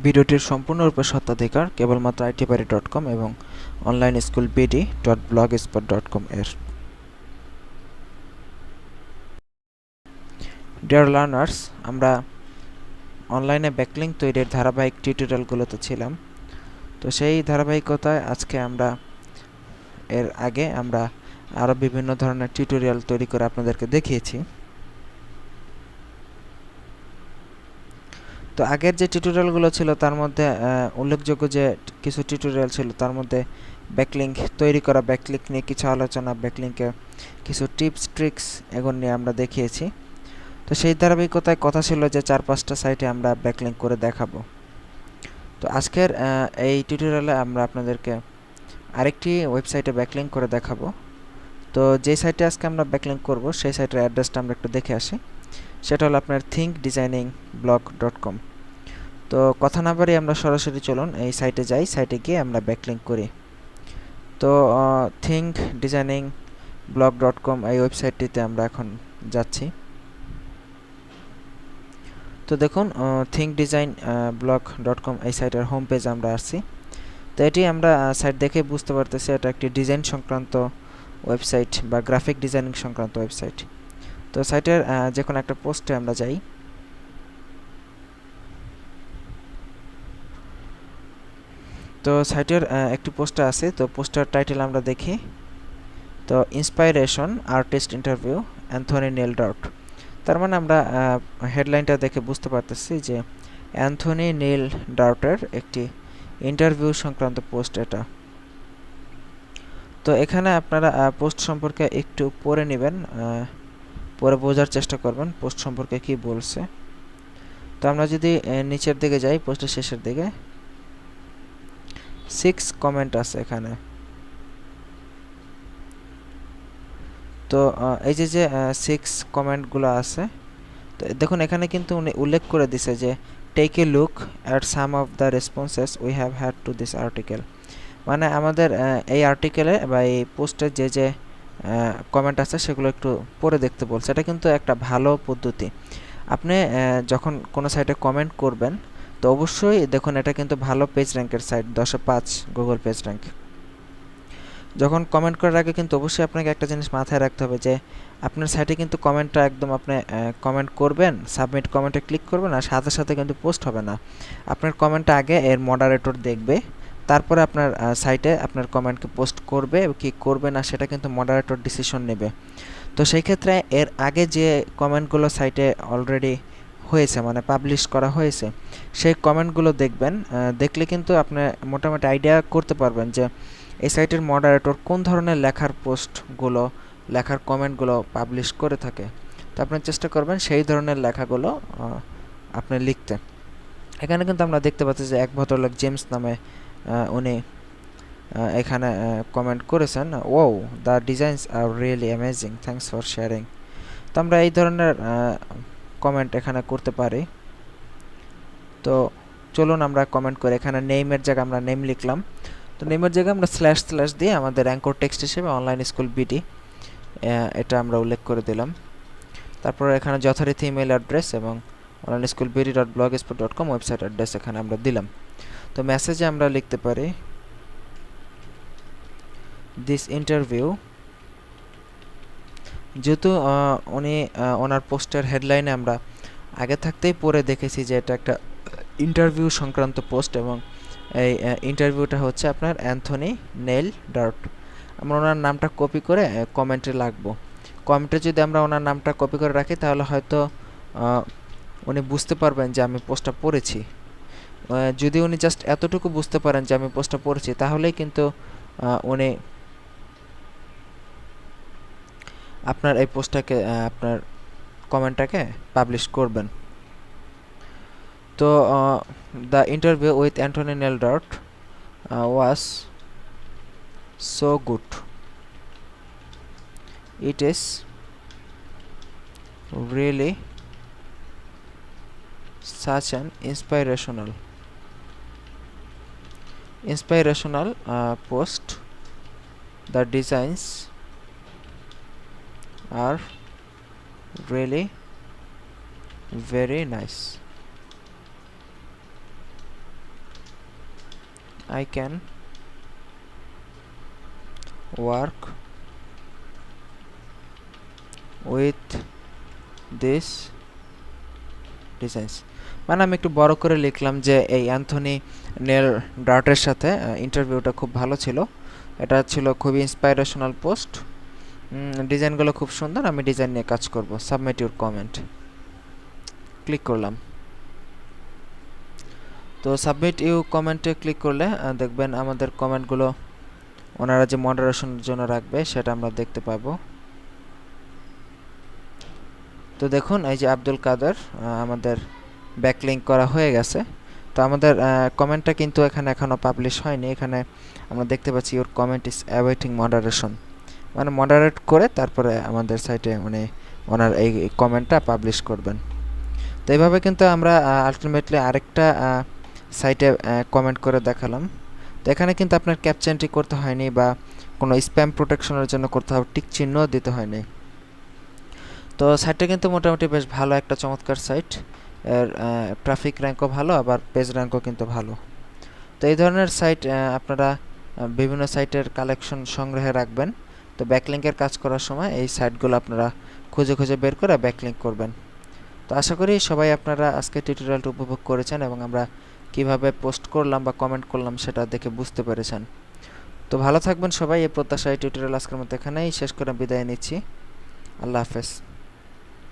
ভিডিওটির সম্পূর্ণরূপে স্বত্বাধিকার কেবলমাত্র itbari.com এবং অনলাইন স্কুল bd.blogspot.com এর। ডিয়ার লার্নার্স, আমরা অনলাইনে ব্যাকলিঙ্ক তৈরির ধারাবাহিক টিউটোরিয়ালগুলোতে ছিলাম। তো সেই ধারাবাহিকতায় আজকে এর আগে আমরা আরও বিভিন্ন ধরনের টিউটোরিয়াল তৈরি করে আপনাদেরকে দেখিয়েছি। তো আগের যে টিউটোরিয়ালগুলো ছিল তার মধ্যে উল্লেখযোগ্য যে কিছু টিউটোরিয়াল ছিল তার মধ্যে ব্যাকলিঙ্ক তৈরি করা, ব্যাকলিঙ্ক নিয়ে কিছু আলোচনা, ব্যাকলিঙ্কের কিছু টিপস ট্রিক্স এগুলো নিয়ে আমরা দেখিয়েছি। তো সেই ধারাবাহিকতায় কথা ছিল যে 4-5টা সাইটে আমরা ব্যাকলিঙ্ক করে দেখাবো। তো আজকের এই টিউটোরিয়ালে আমরা আপনাদেরকে আরেকটি ওয়েবসাইটে ব্যাকলিঙ্ক করে দেখাবো। তো যে সাইটে আজকে আমরা ব্যাকলিঙ্ক করব সেই সাইটের অ্যাড্রেসটা আমরা একটু দেখে আসি। সেটা হলো আপনার thinkdesigningblog.com। তো কথা না বাড়িয়ে আমরা সরাসরি চলুন এই সাইটে যাই, সাইটে গিয়ে আমরা ব্যাকলিঙ্ক করি। তো thinkdesigningblog.com এই ওয়েবসাইটটিতে আমরা এখন যাচ্ছি। তো দেখুন thinkdesignblog.com এই সাইটের হোম পেজ আমরা আসছি। তো এটি আমরা সাইট দেখে বুঝতে পারতেছি এটা একটি ডিজাইন সংক্রান্ত ওয়েবসাইট বা গ্রাফিক ডিজাইনিং সংক্রান্ত ওয়েবসাইট। তো সাইটের যে কোনো একটা পোস্টে আমরা যাই। তো সাইটের একটি পোস্টার আছে, তো পোস্টার টাইটেল আমরা দেখি। তো inspiration artist interview Anthony Nell Dart. তার মানে আমরা হেডলাইনটা দেখে বুঝতে পারতেছি যে অ্যান্থনি নেল ডার্টের একটি ইন্টারভিউ সংক্রান্ত পোস্ট এটা। তো এখানে আপনারা পোস্ট সম্পর্কে একটু পড়ে নেবেন, পরে বোঝার চেষ্টা করবেন পোস্ট সম্পর্কে কি বলছে। তো আমরা যদি নিচের দিকে যাই, পোস্টের শেষের দিকে 6 কমেন্ট আছে এখানে। তো এই যে 6 কমেন্টগুলো আছে, তো দেখুন এখানে কিন্তু উনি উল্লেখ করে দিছে যে take a look at some of the responses we have had to this article. মানে আমাদের এই আর্টিকেলে বা এই পোস্টে যে কমেন্ট আছে সেগুলো একটু পড়ে দেখতে বলছে। এটা কিন্তু একটা ভালো পদ্ধতি। আপনি যখন কোনো সাইটে কমেন্ট করবেন তো অবশ্যই দেখুন এটা কিন্তু ভালো পেজ র্যাঙ্কের সাইট, 10-এ 5 গুগল পেজ র্যাঙ্ক। যখন কমেন্ট করার আগে কিন্তু অবশ্যই আপনাকে একটা জিনিস মাথায় রাখতে হবে যে আপনার সাইটে কিন্তু কমেন্টটা একদম আপনি কমেন্ট করবেন, সাবমিট কমেন্টে ক্লিক করবেন আর সাথে সাথে কিন্তু পোস্ট হবে না। আপনার কমেন্টটা আগে এর মডারেটর দেখবে, তারপরে আপনার সাইটে আপনার কমেন্টকে পোস্ট করবে কি করবে না সেটা কিন্তু মডারেটর ডিসিশন নেবে। তো সেই ক্ষেত্রে এর আগে যে কমেন্টগুলো সাইটে অলরেডি হয়েছে মানে পাবলিশ করা হয়েছে সেই কমেন্টগুলো দেখবেন। দেখলে কিন্তু আপনি মোটামুটি আইডিয়া করতে পারবেন যে এই সাইটের মডারেটর কোন ধরনের লেখার পোস্টগুলো, লেখার কমেন্টগুলো পাবলিশ করে থাকে। তো আপনি চেষ্টা করবেন সেই ধরনের লেখাগুলো আপনি লিখতে। এখানে কিন্তু আমরা দেখতে পাচ্ছি যে এক ভদ্রলোক জেমস নামে উনি এখানে কমেন্ট করেছেন, oh the designs are really amazing, thanks for sharing. তো আমরা এই ধরনের কমেন্ট এখানে করতে পারি। তো চলুন আমরা কমেন্ট করে এখানে নেইমের জায়গায় আমরা নেম লিখলাম। তো নেমের জায়গায় আমরা স্ল্যাশ স্ল্যাশ দিয়ে আমাদের অ্যাঙ্কর টেক্সট হিসেবে অনলাইন স্কুল বিডি এটা আমরা উল্লেখ করে দিলাম। তারপর এখানে যথারীতি ইমেল অ্যাড্রেস এবং online school bd.blogspot.com website address এখানে আমরা দিলাম। তো মেসেজে আমরা লিখতে পারি দিস ইন্টারভিউ, যেহেতু উনি ওনার পোস্টের হেডলাইনে আমরা আগে থাকতেই পড়ে দেখেছি যে এটা একটা ইন্টারভিউ সংক্রান্ত পোস্ট এবং এই ইন্টারভিউটা হচ্ছে আপনার অ্যান্থনি নেল ডার্ট। আমরা ওনার নামটা কপি করে কমেন্টে লাগবো। কমেন্টে যদি আমরা ওনার নামটা কপি করে রাখি তাহলে হয়তো উনি বুঝতে পারবেন যে আমি পোস্টটা পড়েছি। যদি উনি জাস্ট এতটুকু বুঝতে পারেন যে আমি পোস্টটা পড়েছি তাহলেই কিন্তু উনি আপনার এই পোস্টটাকে আপনার কমেন্টটাকে পাবলিশ করবেন। তো the interview with Anthony Neil Dart was so good. It is really such an inspirational post. The designs are really very nice. I can work with this designs। মানে আমি একটু বড় করে লিখলাম যে এই অ্যান্থনি নেল ডার্টের সাথে ইন্টারভিউটা খুব ভালো ছিল, এটা ছিল খুবই ইন্সপাইরেশনাল পোস্ট, ডিজাইনগুলো খুব সুন্দর, আমি ডিজাইন নিয়ে কাজ করব, সাবমিট ইউর কমেন্ট ক্লিক করলাম। তো সাবমিট ইউ কমেন্টে ক্লিক করলে দেখবেন আমাদের কমেন্টগুলো ওনারা যে মডারেশনের জন্য রাখবে সেটা আমরা দেখতে পাবো। তো দেখুন এই যে আব্দুল কাদের আমাদের ব্যাকলিঙ্ক করা হয়ে গেছে। তো আমাদের কমেন্টটা কিন্তু এখানে এখনও পাবলিশ হয়নি, এখানে আমরা দেখতে পাচ্ছি your comment is awaiting moderation, মানে মডারেট করে তারপরে আমাদের সাইটে মানে ওনার এই কমেন্টটা পাবলিশ করবেন। তো এইভাবে কিন্তু আমরা আলটিমেটলি আরেকটা সাইটে কমেন্ট করে দেখালাম। তো এখানে কিন্তু আপনার ক্যাপচা এন্ট্রি করতে হয়নি বা কোনো স্প্যাম প্রোটেকশনের জন্য করতে হবে টিক চিহ্ন দিতে হয়নি। তো সাইটটা কিন্তু মোটামুটি বেশ ভালো একটা চমৎকার সাইট, এর ট্রাফিক র্যাঙ্কও ভালো, আবার পেজ র্যাঙ্কও কিন্তু ভালো। তো এই ধরনের সাইট আপনারা বিভিন্ন সাইটের কালেকশন সংগ্রহে রাখবেন। তো ব্যাকলিঙ্কের কাজ করার সময় এই সাইটগুলো আপনারা খুঁজে খুঁজে বের করে ব্যাকলিঙ্ক করবেন। তো আশা করি সবাই আপনারা আজকে টিউটোরিয়ালটা উপভোগ করেছেন এবং আমরা কিভাবে পোস্ট করলাম বা কমেন্ট করলাম সেটা দেখে বুঝতে পেরেছেন। তো ভালো থাকবেন সবাই, এই প্রত্যাশায় টিউটোরিয়াল আজকের মতো এখানেই শেষ করে বিদায় নিচ্ছি। আল্লাহ হাফেজ।